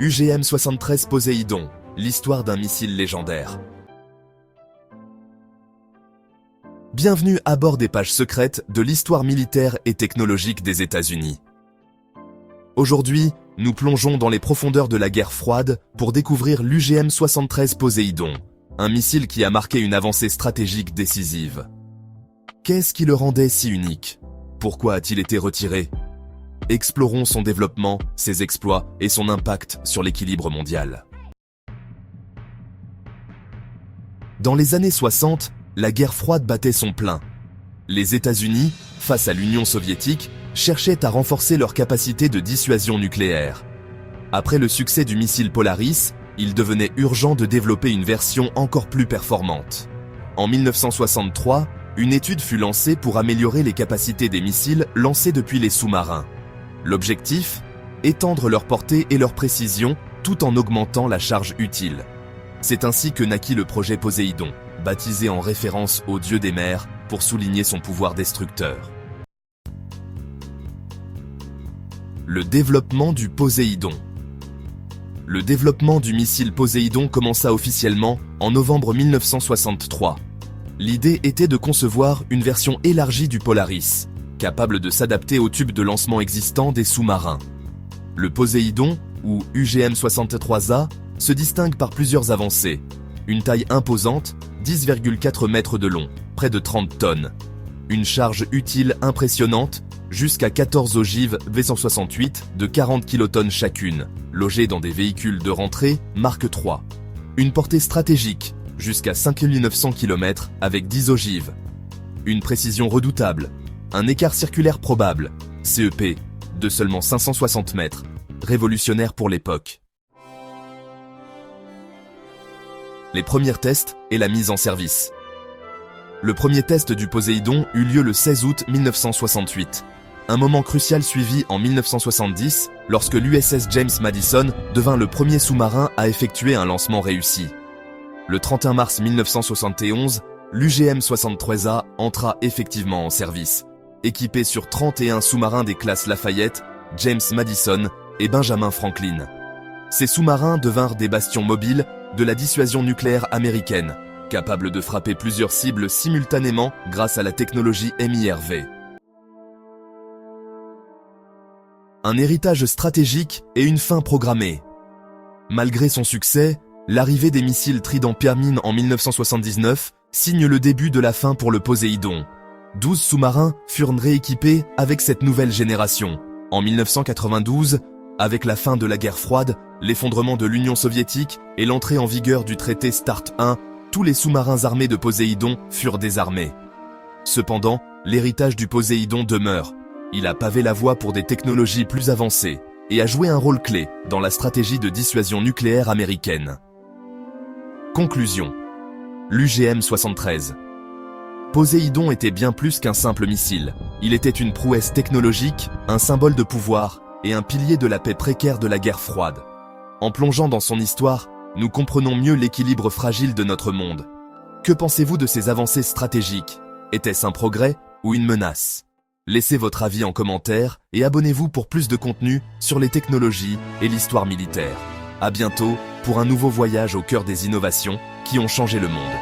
UGM-73 Poséidon, l'histoire d'un missile légendaire. Bienvenue à bord des pages secrètes de l'histoire militaire et technologique des États-Unis. Aujourd'hui, nous plongeons dans les profondeurs de la guerre froide pour découvrir l'UGM-73 Poséidon, un missile qui a marqué une avancée stratégique décisive. Qu'est-ce qui le rendait si unique? Pourquoi a-t-il été retiré? Explorons son développement, ses exploits et son impact sur l'équilibre mondial. Dans les années 60, la guerre froide battait son plein. Les États-Unis, face à l'Union soviétique, cherchaient à renforcer leur capacité de dissuasion nucléaire. Après le succès du missile Polaris, il devenait urgent de développer une version encore plus performante. En 1963, une étude fut lancée pour améliorer les capacités des missiles lancés depuis les sous-marins. L'objectif? Étendre leur portée et leur précision tout en augmentant la charge utile. C'est ainsi que naquit le projet Poséidon, baptisé en référence au dieu des mers pour souligner son pouvoir destructeur. Le développement du Poséidon. Le développement du missile Poséidon commença officiellement en novembre 1963. L'idée était de concevoir une version élargie du Polaris, capable de s'adapter aux tubes de lancement existants des sous-marins. Le Poséidon, ou UGM-63A, se distingue par plusieurs avancées. Une taille imposante, 10,4 mètres de long, près de 30 tonnes. Une charge utile impressionnante, jusqu'à 14 ogives V168 de 40 kilotonnes chacune, logées dans des véhicules de rentrée Mark III. Une portée stratégique, jusqu'à 5900 km avec 10 ogives. Une précision redoutable. Un écart circulaire probable, CEP, de seulement 560 mètres, révolutionnaire pour l'époque. Les premiers tests et la mise en service. Le premier test du Poséidon eut lieu le 16 août 1968, un moment crucial suivi en 1970 lorsque l'USS James Madison devint le premier sous-marin à effectuer un lancement réussi. Le 31 mars 1971, l'UGM-63A entra effectivement en service, équipé sur 31 sous-marins des classes Lafayette, James Madison et Benjamin Franklin. Ces sous-marins devinrent des bastions mobiles de la dissuasion nucléaire américaine, capables de frapper plusieurs cibles simultanément grâce à la technologie MIRV. Un héritage stratégique et une fin programmée. Malgré son succès, l'arrivée des missiles Trident Permine en 1979 signe le début de la fin pour le Poséidon. 12 sous-marins furent rééquipés avec cette nouvelle génération. En 1992, avec la fin de la guerre froide, l'effondrement de l'Union soviétique et l'entrée en vigueur du traité START I, tous les sous-marins armés de Poséidon furent désarmés. Cependant, l'héritage du Poséidon demeure. Il a pavé la voie pour des technologies plus avancées et a joué un rôle clé dans la stratégie de dissuasion nucléaire américaine. Conclusion. L'UGM-73. Poséidon était bien plus qu'un simple missile. Il était une prouesse technologique, un symbole de pouvoir et un pilier de la paix précaire de la guerre froide. En plongeant dans son histoire, nous comprenons mieux l'équilibre fragile de notre monde. Que pensez-vous de ces avancées stratégiques? Était-ce un progrès ou une menace? Laissez votre avis en commentaire et abonnez-vous pour plus de contenu sur les technologies et l'histoire militaire. À bientôt pour un nouveau voyage au cœur des innovations qui ont changé le monde.